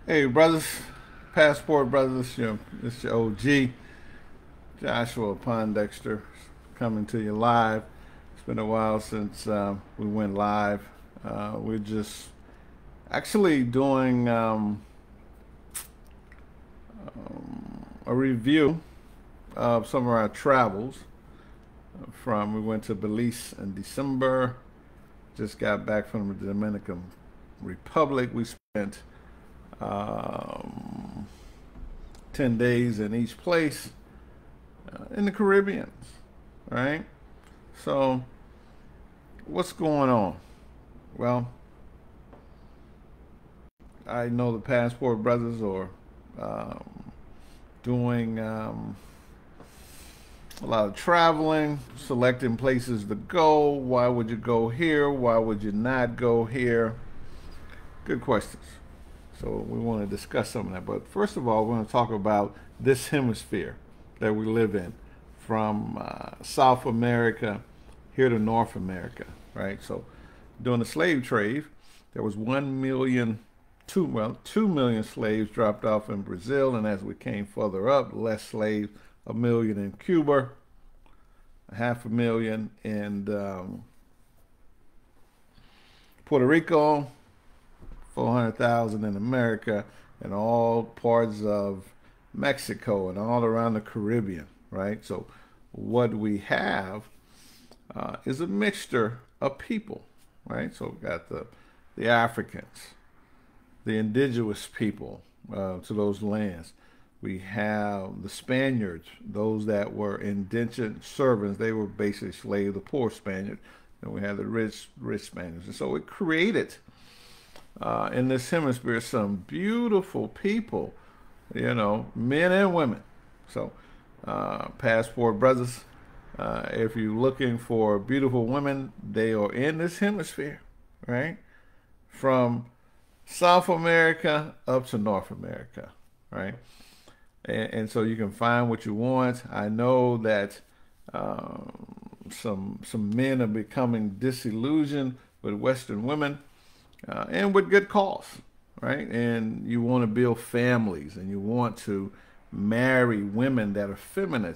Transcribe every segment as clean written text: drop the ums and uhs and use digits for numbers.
Hey, brothers, Passport Brothers, it's your OG, Joshua Pondexter, coming to you live. It's been a while since we went live. We're just actually doing a review of some of our travels. We went to Belize in December, just got back from the Dominican Republic. We spent um, 10 days in each place in the Caribbean, right? So, what's going on? Well, I know the Passport Brothers are doing a lot of traveling, selecting places to go. Why would you go here? Why would you not go here? Good questions. So we want to discuss some of that. But first of all, we're going to talk about this hemisphere that we live in, from South America here to North America, right? So during the slave trade, there was 2 million slaves dropped off in Brazil, and as we came further up, less slaves, 1 million in Cuba, 500,000 in Puerto Rico, 400,000 in America, and all parts of Mexico and all around the Caribbean, right? So what we have is a mixture of people, right? So we got the Africans, the indigenous people to those lands. We have the Spaniards, those that were indentured servants. They were basically slaves, the poor Spaniards. And we have the rich Spaniards. And so it created in this hemisphere some beautiful people, men and women. So, Passport Brothers, if you're looking for beautiful women, they are in this hemisphere, right? From South America up to North America, right? And so you can find what you want. I know that some men are becoming disillusioned with Western women, and with good cause, right? And you want to build families, and you want to marry women that are feminine,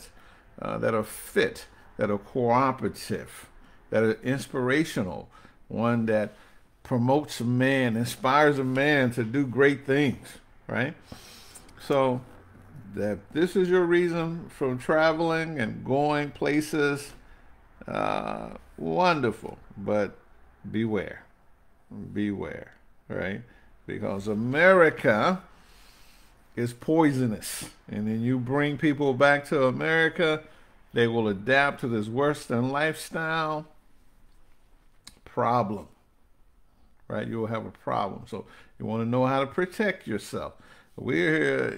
that are fit, that are cooperative, that are inspirational, one that promotes a man, inspires a man to do great things, right? So that this is your reason for traveling and going places, wonderful, but beware. Beware, right? Because America is poisonous. And then you bring people back to America, they will adapt to this Western lifestyle. Problem, right? You will have a problem. So you want to know how to protect yourself. We're here,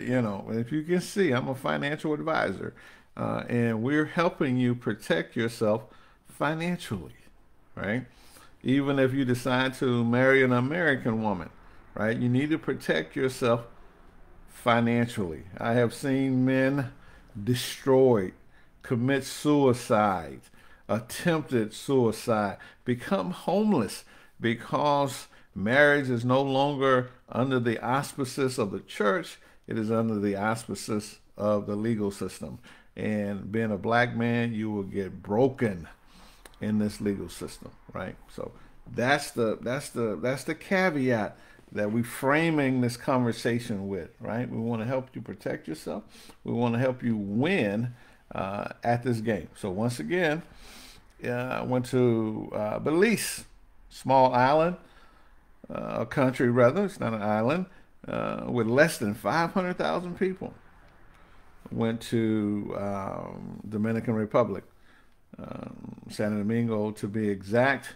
if you can see, I'm a financial advisor, and we're helping you protect yourself financially, right? Even if you decide to marry an American woman, right? You need to protect yourself financially. I have seen men destroyed, commit suicide, attempted suicide, become homeless because marriage is no longer under the auspices of the church. It is under the auspices of the legal system. And being a black man, you will get broken in this legal system, right? So that's the caveat that we're framing this conversation with, right? We want to help you protect yourself. We want to help you win at this game. So once again, I went to Belize, small island, a country rather. It's not an island, with less than 500,000 people. Went to Dominican Republic, Santo Domingo to be exact.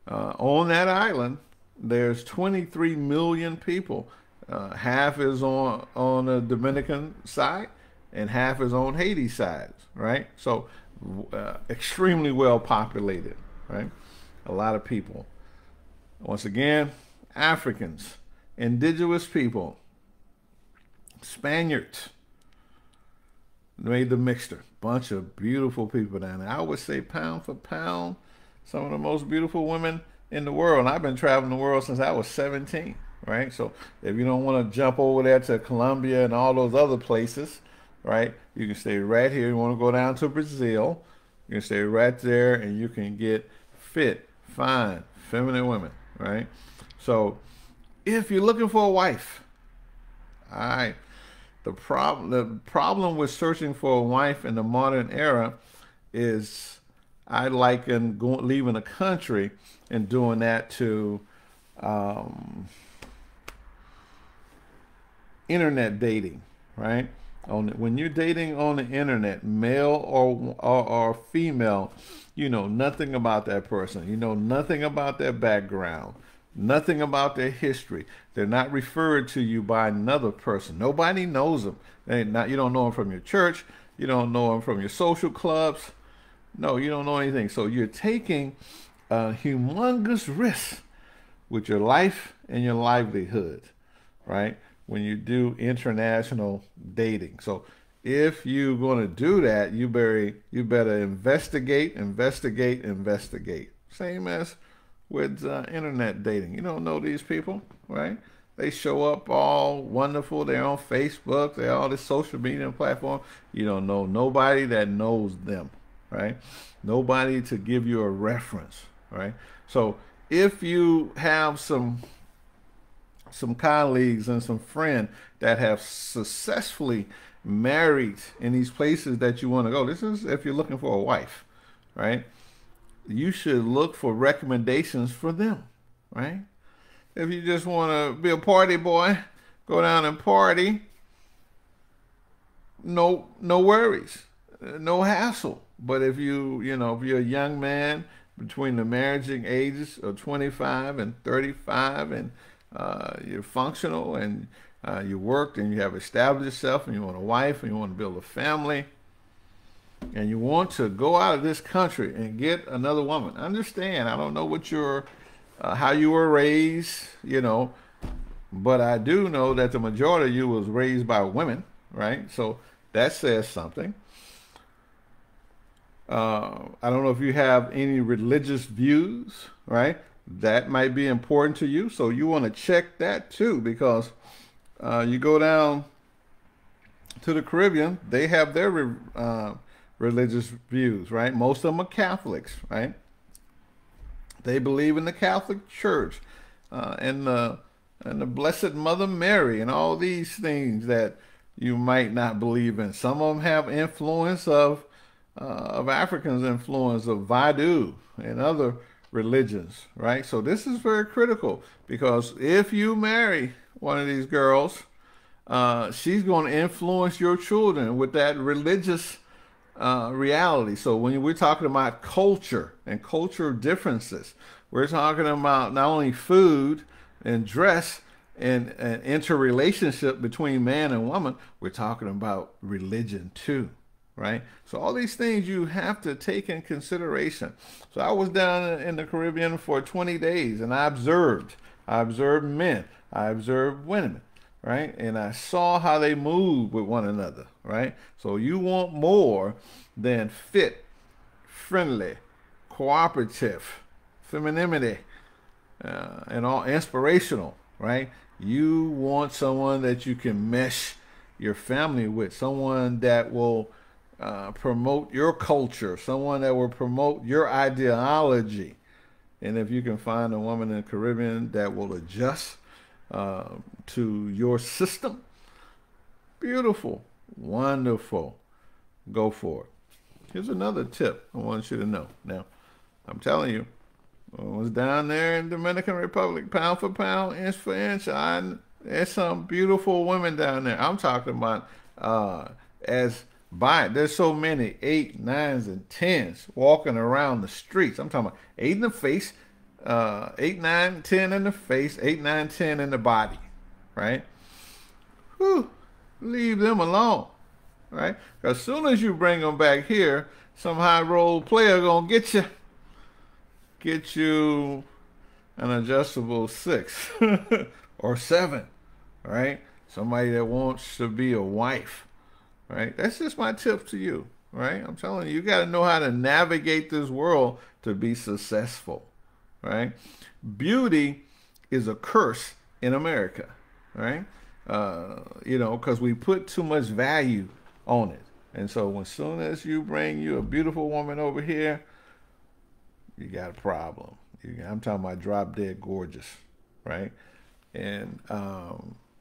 On that island, there's 23 million people. Half is on the Dominican side, and half is on Haiti side, right? So extremely well populated, right? A lot of people. Once again, Africans, indigenous people, Spaniards made the mixture. Bunch of beautiful people down there. I would say pound for pound, some of the most beautiful women in the world. And I've been traveling the world since I was 17, right? So if you don't want to jump over there to Colombia and all those other places, right, you can stay right here. You want to go down to Brazil, you can stay right there, and you can get fit, fine, feminine women, right? So if you're looking for a wife, all right, the problem with searching for a wife in the modern era is I liken leaving a country and doing that to um, internet dating, right? When you're dating on the internet, male or female, you know nothing about that person. You know nothing about their background, nothing about their history. They're not referred to you by another person. Nobody knows them. You don't know them from your church. You don't know them from your social clubs. No, you don't know anything. So you're taking a humongous risk with your life and your livelihood, right? When you do international dating. So if you're going to do that, you better investigate, investigate, investigate. Same as with internet dating. You don't know these people, right? They show up all wonderful. They're on Facebook. They're all this social media platform. You don't know nobody that knows them, right? Nobody to give you a reference, right? So if you have some colleagues and some friends that have successfully married in these places that you want to go, this is if you're looking for a wife, right? You should look for recommendations for them, right? If you just want to be a party boy, go down and party, no worries, no hassle. But if if you're a young man between the marrying ages of 25 and 35, and you're functional, and you worked and you have established yourself, and you want a wife and you want to build a family, and you want to go out of this country and get another woman. Understand, I don't know what how you were raised, but I do know that the majority of you was raised by women, right? So that says something. I don't know if you have any religious views, right? That might be important to you. So you want to check that too, because you go down to the Caribbean, they have their religious views, right? Most of them are Catholics, right? They believe in the Catholic Church and the Blessed Mother Mary and all these things that you might not believe in. Some of them have influence of Africans, influence of Vodou and other religions, right? So this is very critical, because if you marry one of these girls, she's going to influence your children with that religious reality. So when we're talking about culture and culture differences, we're talking about not only food and dress and interrelationship between man and woman, we're talking about religion too, right? So all these things you have to take in consideration. So I was down in the Caribbean for 20 days, and I observed men, I observed women, right? And I saw how they move with one another, right? So you want more than fit, friendly, cooperative, femininity, and all inspirational, right? You want someone that you can mesh your family with, someone that will promote your culture, someone that will promote your ideology. And if you can find a woman in the Caribbean that will adjust to your system, beautiful, wonderful, go for it. Here's another tip I want you to know. Now, I'm telling you, I was down there in Dominican Republic, pound for pound, inch for inch. There's some beautiful women down there. I'm talking about there's so many 8, 9s, and 10s walking around the streets. I'm talking about 8 in the face, 8, 9, 10 in the face, 8, 9, 10 in the body, right? Whew, leave them alone, right? Because as soon as you bring them back here, some high roll player gonna get you an adjustable 6 or 7, right? Somebody that wants to be a wife, right? That's just my tip to you, right? I'm telling you, you got to know how to navigate this world to be successful, right? Beauty is a curse in America, right? You know, because we put too much value on it. And so as soon as you bring you a beautiful woman over here, you got a problem. I'm talking about drop dead gorgeous, right? And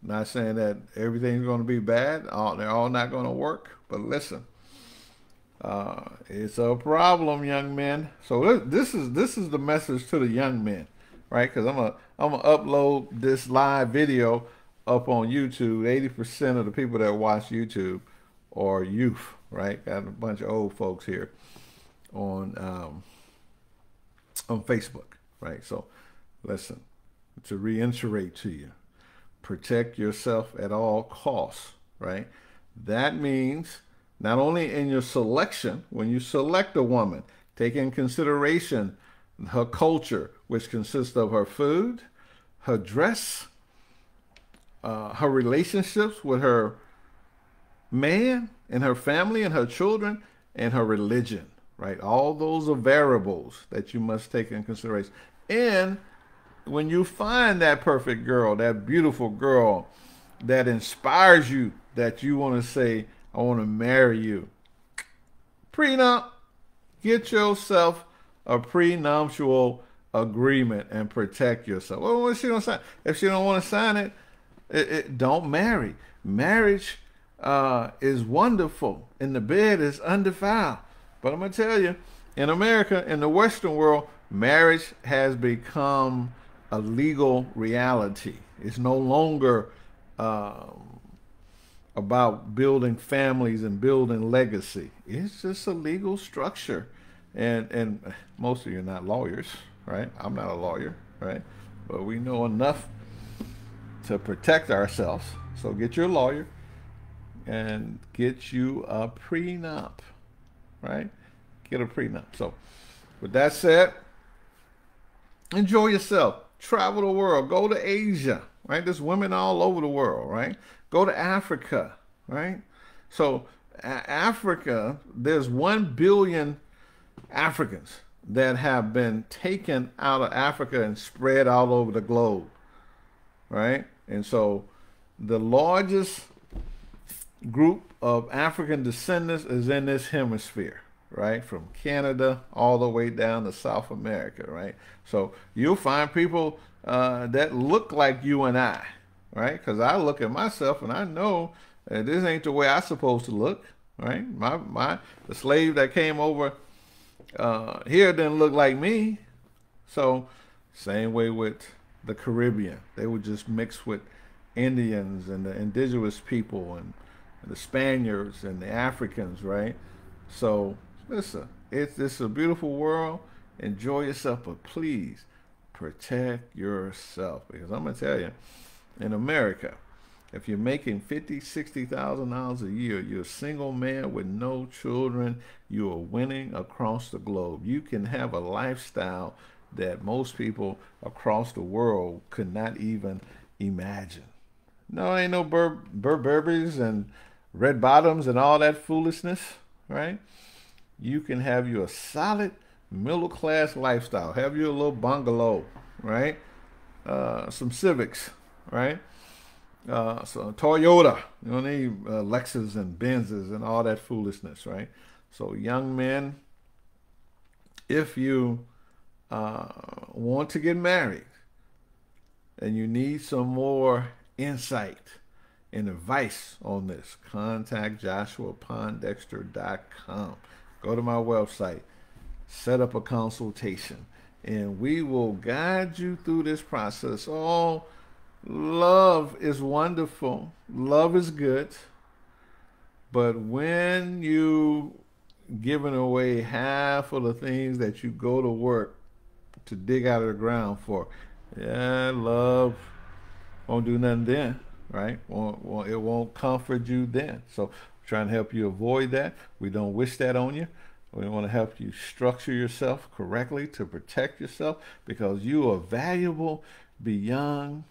not saying that everything's going to be bad. They're all not going to work. But listen, it's a problem, young men. So this is the message to the young men, right? Because I'm gonna upload this live video up on YouTube. 80% of the people that watch YouTube are youth, right? Got a bunch of old folks here on Facebook, right? So listen, to reiterate to you, protect yourself at all costs, right? That means not only in your selection, when you select a woman, take in consideration her culture, which consists of her food, her dress, her relationships with her man and her family and her children, and her religion, right? All those are variables that you must take in consideration. And when you find that perfect girl, that beautiful girl that inspires you, that you want to say, I want to marry you, prenup, get yourself a prenuptial agreement and protect yourself. Well, what's she gonna sign? If she don't want to sign it, don't marry. Marriage is wonderful, and the bed is undefiled. But I'm gonna tell you, in America, in the Western world, marriage has become a legal reality. It's no longer about building families and building legacy. It's just a legal structure. And most of you are not lawyers, right? I'm not a lawyer, right? But we know enough to protect ourselves. So get your lawyer and get you a prenup, right? Get a prenup. So with that said, enjoy yourself. Travel the world. Go to Asia, right? There's women all over the world, right? Go to Africa, right? So Africa, there's 1 billion Africans that have been taken out of Africa and spread all over the globe, right? And so the largest group of African descendants is in this hemisphere, right? From Canada all the way down to South America, right? So you'll find people that look like you and I, right? Because I look at myself and I know that this ain't the way I'm supposed to look, right? The slave that came over here didn't look like me. So same way with the Caribbean. They would just mix with Indians and the indigenous people and the Spaniards and the Africans, right? So listen, it's a beautiful world. Enjoy yourself, but please protect yourself, because I'm gonna tell you, in America, if you're making $50,000-$60,000 a year, you're a single man with no children, you are winning across the globe. You can have a lifestyle that most people across the world could not even imagine. No, ain't no Burberrys and red bottoms and all that foolishness, right? You can have your solid middle class lifestyle. Have your little bungalow, right? Some Civics, right? So Toyota. You don't need Lexus and Benzes and all that foolishness, right? So young men, if you want to get married and you need some more insight and advice on this, contact JoshuaPondexter.com. Go to my website, set up a consultation, and we will guide you through this process. Oh, love is wonderful. Love is good. But when you giving away half of the things that you go to work to dig out of the ground for, yeah, love won't do nothing then, right? It won't comfort you then. So I'm trying to help you avoid that. We don't wish that on you. We want to help you structure yourself correctly to protect yourself, because you are valuable beyond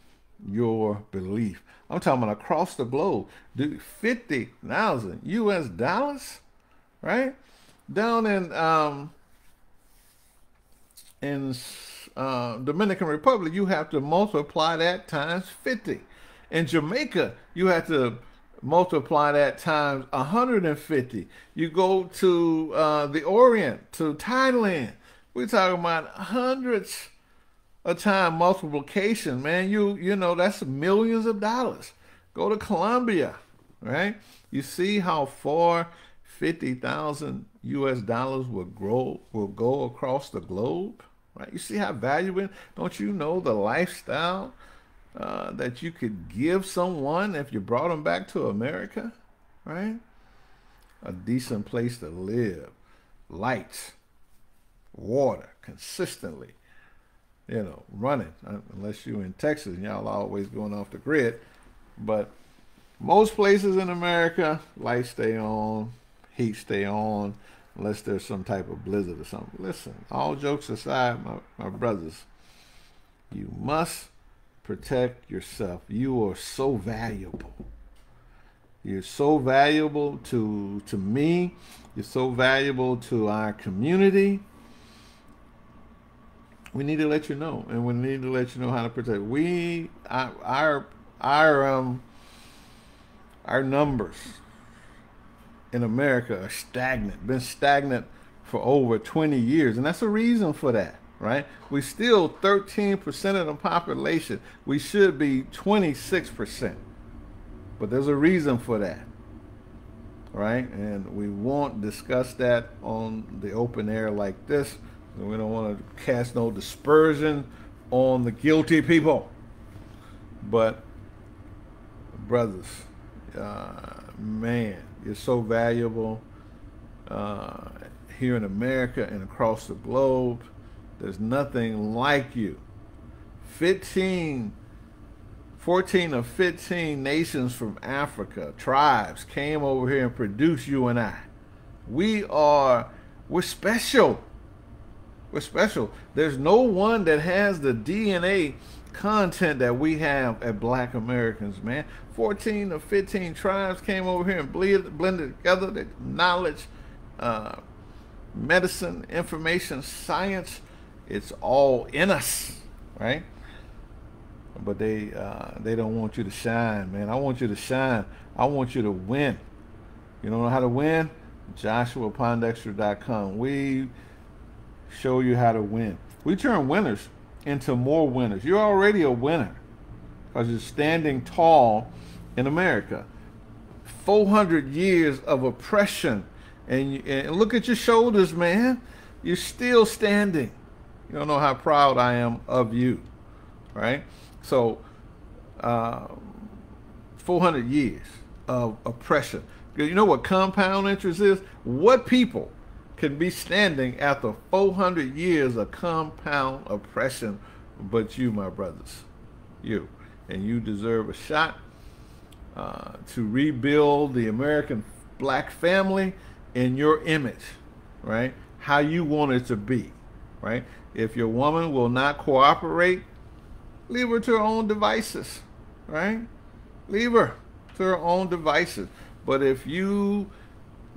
your belief. I'm talking about across the globe. Dude, 50,000 US dollars, right? Down in Dominican Republic, you have to multiply that times 50. In Jamaica, you have to multiply that times 150. You go to the Orient, to Thailand, we're talking about hundreds of time multiplication, man. You know that's millions of dollars. Go to Colombia, right? You see how far 50,000 US dollars will go across the globe, right? You see how valuable. Don't you know the lifestyle that you could give someone if you brought them back to America, right? A decent place to live, lights, water consistently, you know, running, unless you're in Texas and y'all always going off the grid. But most places in America, lights stay on, heat stay on, unless there's some type of blizzard or something. Listen, all jokes aside, my brothers, you must protect yourself. You are so valuable. You're so valuable to me. You're so valuable to our community. We need to let you know, and we need to let you know how to protect. Our numbers in America are stagnant. Been stagnant for over 20 years, and that's a reason for that, right? We still 13% of the population. We should be 26%, but there's a reason for that, right? And we won't discuss that on the open air like this. We don't want to cast no dispersion on the guilty people. But brothers, man, you're so valuable here in America and across the globe. There's nothing like you. 14 of 15 nations from Africa, tribes, came over here and produced you and I. We're special. We're special. There's no one that has the DNA content that we have at Black Americans, man. 14 of 15 tribes came over here and blended together. The knowledge, medicine, information, science, it's all in us, right? But they don't want you to shine, man. I want you to shine. I want you to win. You don't know how to win? JoshuaPondexter.com. We show you how to win. We turn winners into more winners. You're already a winner because you're standing tall in America. 400 years of oppression, and look at your shoulders, man. You're still standing. You don't know how proud I am of you, right? So 400 years of oppression. You know what compound interest is? What people can be standing after 400 years of compound oppression but you, my brothers? You. And you deserve a shot to rebuild the American black family in your image, right? How you want it to be, right? If your woman will not cooperate, leave her to her own devices, right? Leave her to her own devices. But if you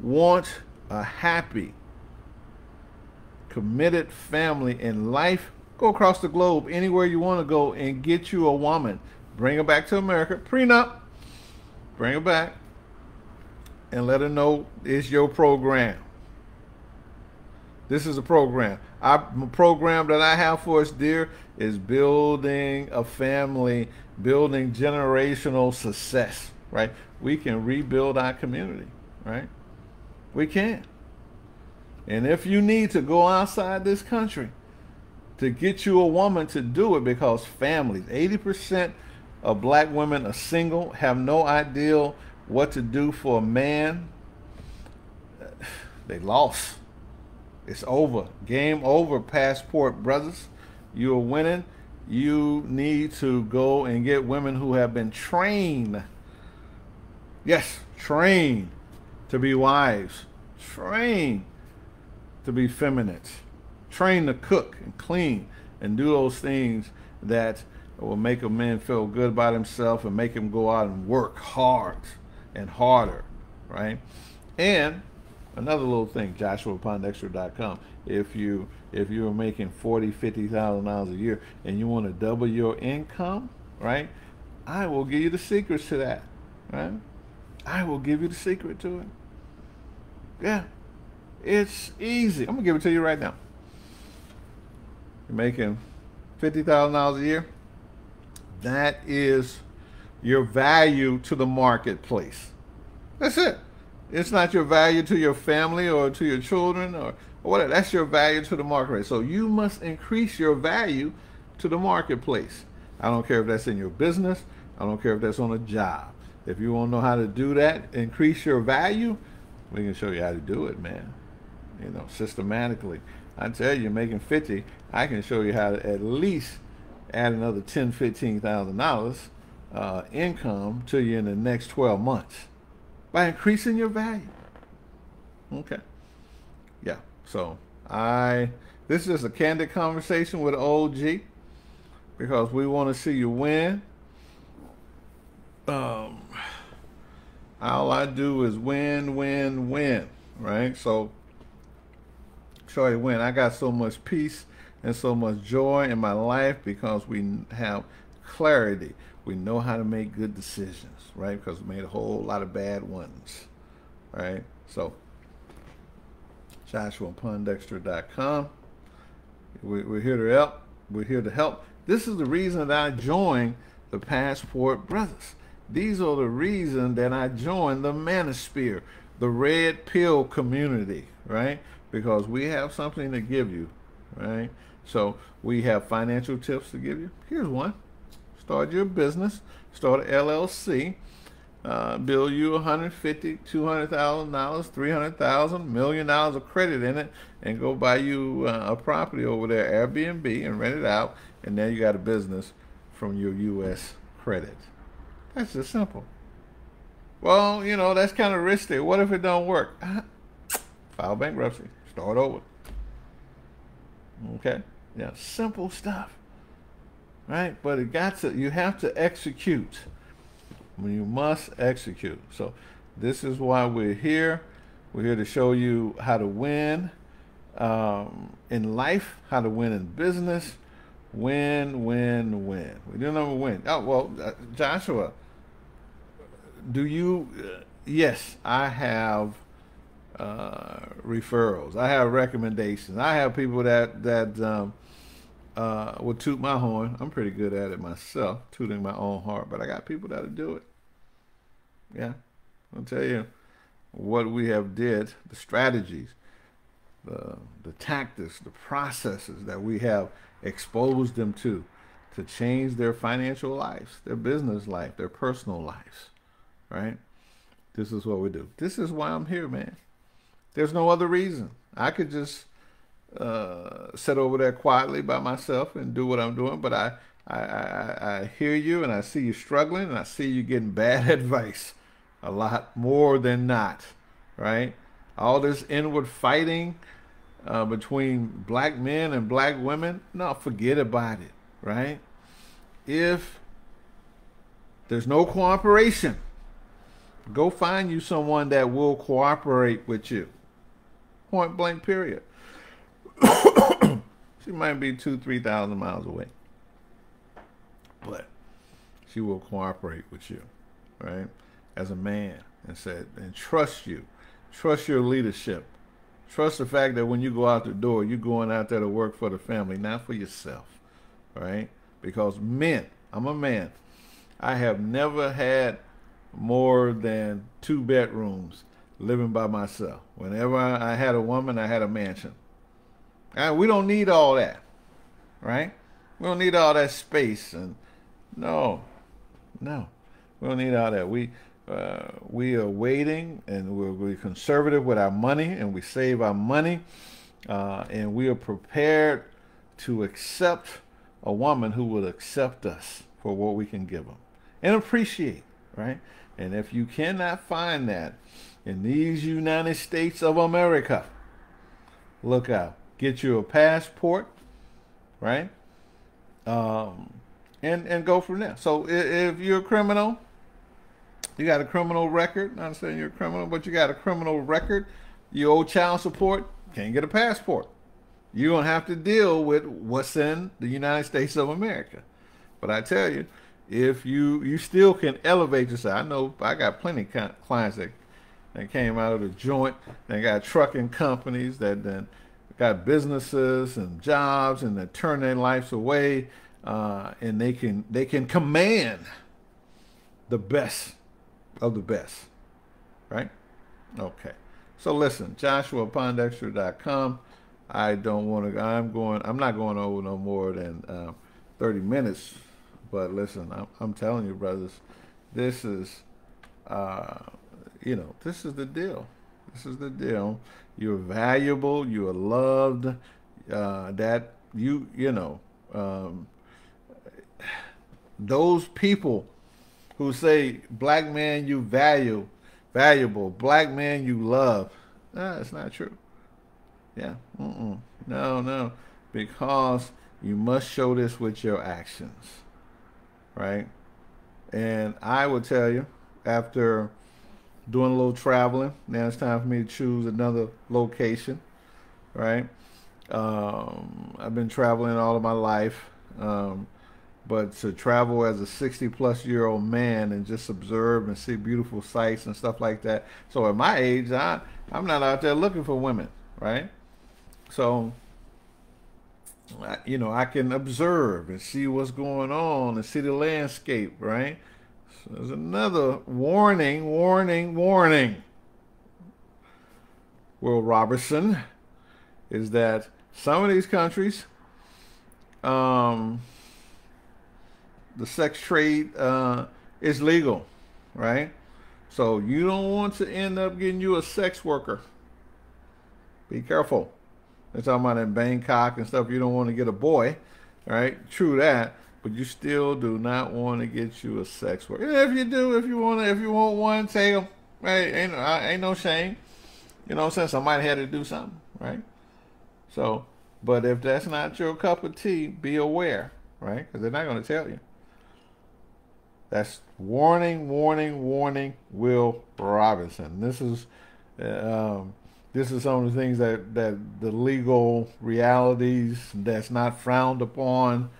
want a happy, committed family in life, go across the globe, anywhere you want to go, and get you a woman. Bring her back to America, prenup, bring her back, and let her know it's your program. This is a program. Our program that I have for us, dear, is building a family, building generational success, right? We can rebuild our community, right? We can. And if you need to go outside this country to get you a woman to do it, because families, 80% of black women are single, have no idea what to do for a man, they lost. It's over. Game over, Passport Brothers. You're winning. You need to go and get women who have been trained. Yes, trained to be wives. Trained to be feminine. Trained to cook and clean and do those things that will make a man feel good about himself and make him go out and work hard and harder, right? And Another little thing, JoshuaPondexter.com. If you're making $40,000, $50,000 a year and you want to double your income, right? I will give you the secrets to that, right? I will give you the secret to it. Yeah, it's easy. I'm gonna give it to you right now. You're making $50,000 a year. That is your value to the marketplace. That's it. It's not your value to your family or to your children or whatever. That's your value to the marketplace. So you must increase your value to the marketplace. I don't care if that's in your business. I don't care if that's on a job. If you want to know how to do that, increase your value, we can show you how to do it, man. You know, systematically. I tell you, making 50, I can show you how to at least add another $10,000, $15,000 income to you in the next 12 months by increasing your value. Okay. Yeah. So this is just a candid conversation with OG because we want to see you win. All I do is win, win, win, right? So show you win. I got so much peace and so much joy in my life because we have clarity. We know how to make good decisions, right? Because we made a whole lot of bad ones, right? So JoshuaPondexter.com. We're here to help. We're here to help. This is the reason that I joined the Passport Brothers. These are the reason that I joined the Manosphere, the Red Pill community, right? Because we have something to give you, right? So we have financial tips to give you. Here's one. Start your business. Start an LLC. Bill you $150,000, $200,000, $300,000, $1 million of credit in it, and go buy you a property over there, Airbnb, and rent it out, and then you got a business from your U.S. credit. That's just simple. Well, you know, that's kind of risky. What if it don't work? File bankruptcy. Start over. Okay? Yeah, simple stuff. Right? But you have to execute. You must execute. So this is why we're here. We're here to show you how to win in life, how to win in business. Win, win, win. We do number win. Oh, well, Joshua, do you? Yes, I have referrals. I have recommendations. I have people that will toot my horn. I'm pretty good at it myself, tooting my own horn, but I got people that'll do it. Yeah, I'll tell you what we have did, the strategies, the tactics, the processes that we have exposed them to change their financial lives, their business life, their personal lives, right? This is what we do. This is why I'm here, man. There's no other reason. I could just sit over there quietly by myself and do what I'm doing, but I hear you and I see you struggling and I see you getting bad advice a lot more than not, right? All this inward fighting between black men and black women, no, forget about it, right? If there's no cooperation, go find you someone that will cooperate with you. Point blank, period. She might be 2,000-3,000 miles away, but she will cooperate with you, right? As a man, and trust you, trust your leadership, trust the fact that when you go out the door, you're going out there to work for the family, not for yourself, right? Because men, I'm a man. I have never had more than 2 bedrooms living by myself. Whenever I had a woman, I had a mansion. And we don't need all that, right? We don't need all that space. And no, we don't need all that. We are waiting, and we're conservative with our money, and we save our money, and we are prepared to accept a woman who will accept us for what we can give them and appreciate, right? And if you cannot find that in these United States of America, look out. Get you a passport, right? And go from there. So if you're a criminal, you got a criminal record. I understand you're a criminal, but you got a criminal record. You owe child support, can't get a passport. You're going to have to deal with what's in the United States of America. But I tell you, if you still can elevate yourself. I know I got plenty of clients that came out of the joint. They got trucking companies that then got businesses and jobs, and they turn their lives away, and they can command the best of the best, right? Okay. So listen, JoshuaPondexter.com. I'm not going over no more than 30 minutes. But listen, I'm telling you, brothers, this is, this is the deal. This is the deal. You're valuable. You are loved. Those people who say, black man, you valuable, black man, you love. It's not true. Yeah. No. Because you must show this with your actions. Right? And I will tell you, after doing a little traveling, now it's time for me to choose another location. Right? I've been traveling all of my life. But to travel as a 60-plus-year-old man and just observe and see beautiful sights and stuff like that. So at my age, I'm not out there looking for women, right? So, I can observe and see what's going on and see the landscape, right? So there's another warning. Will Robertson, is that some of these countries, the sex trade is legal, right? So you don't want to end up getting you a sex worker. Be careful. They're talking about in Bangkok and stuff. You don't want to get a boy, right? True that, but you still do not want to get you a sex worker. And if you do, if you want one, take them. Right? Ain't no shame. You know what I'm saying? Somebody had to do something, right? So, but if that's not your cup of tea, be aware, right? Because they're not going to tell you. That's warning, Will Robinson. This is some of the things that the legal realities that's not frowned upon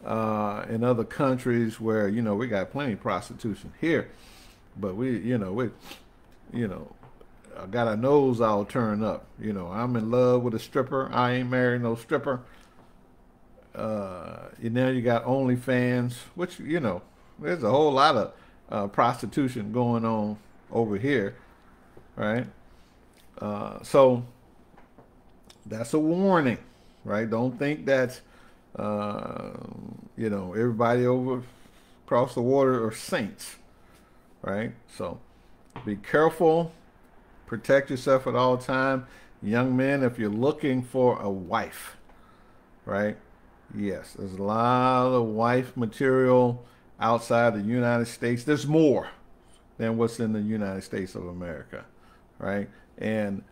in other countries where, we got plenty of prostitution here, but I got our nose all turned up. I'm in love with a stripper. I ain't married no stripper. Now you got OnlyFans, which, there's a whole lot of prostitution going on over here, right? So that's a warning, right? Don't think that, everybody over across the water are saints, right? So be careful. Protect yourself at all time. Young men, if you're looking for a wife, right? Yes, there's a lot of wife material outside the United States. There's more than what's in the United States of America, right? And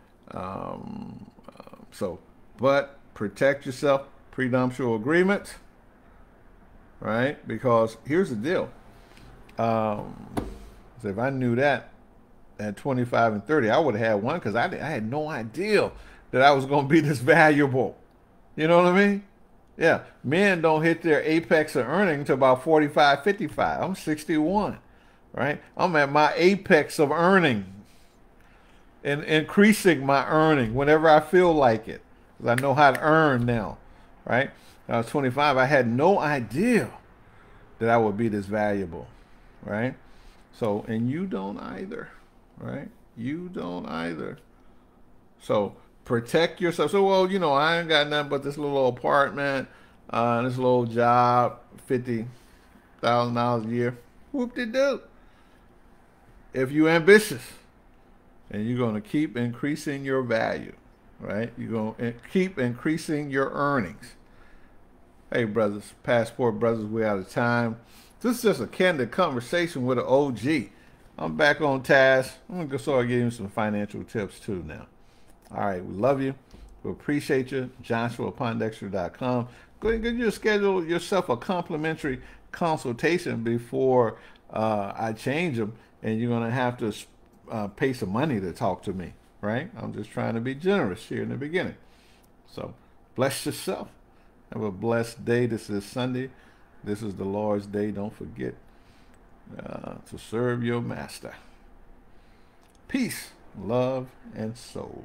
but protect yourself. Prenuptial agreement, right? Because here's the deal. So if I knew that at 25 and 30, I would have had one, because I had no idea that I was going to be this valuable. You know what I mean? Yeah. Men don't hit their apex of earning until about 45, 55. I'm 61, right? I'm at my apex of earning and increasing my earning whenever I feel like it, because I know how to earn now, right? When I was 25, I had no idea that I would be this valuable, right? So, and you don't either. Right? You don't either. So protect yourself. So, well, I ain't got nothing but this little apartment, this little job, $50,000 a year. Whoop-de-doo. If you're ambitious and you're going to keep increasing your value, right? You're going to keep increasing your earnings. Hey, brothers, Passport Brothers, we're out of time. This is just a candid conversation with an OG. I'm back on task. I'm going to start giving you some financial tips too now. All right. We love you. We appreciate you. JoshuaPondexter.com. Go ahead and schedule yourself a complimentary consultation before I change them. And you're going to have to pay some money to talk to me. right? I'm just trying to be generous here in the beginning. So bless yourself. Have a blessed day. This is Sunday. This is the Lord's day. Don't forget to serve your master. Peace, love, and soul.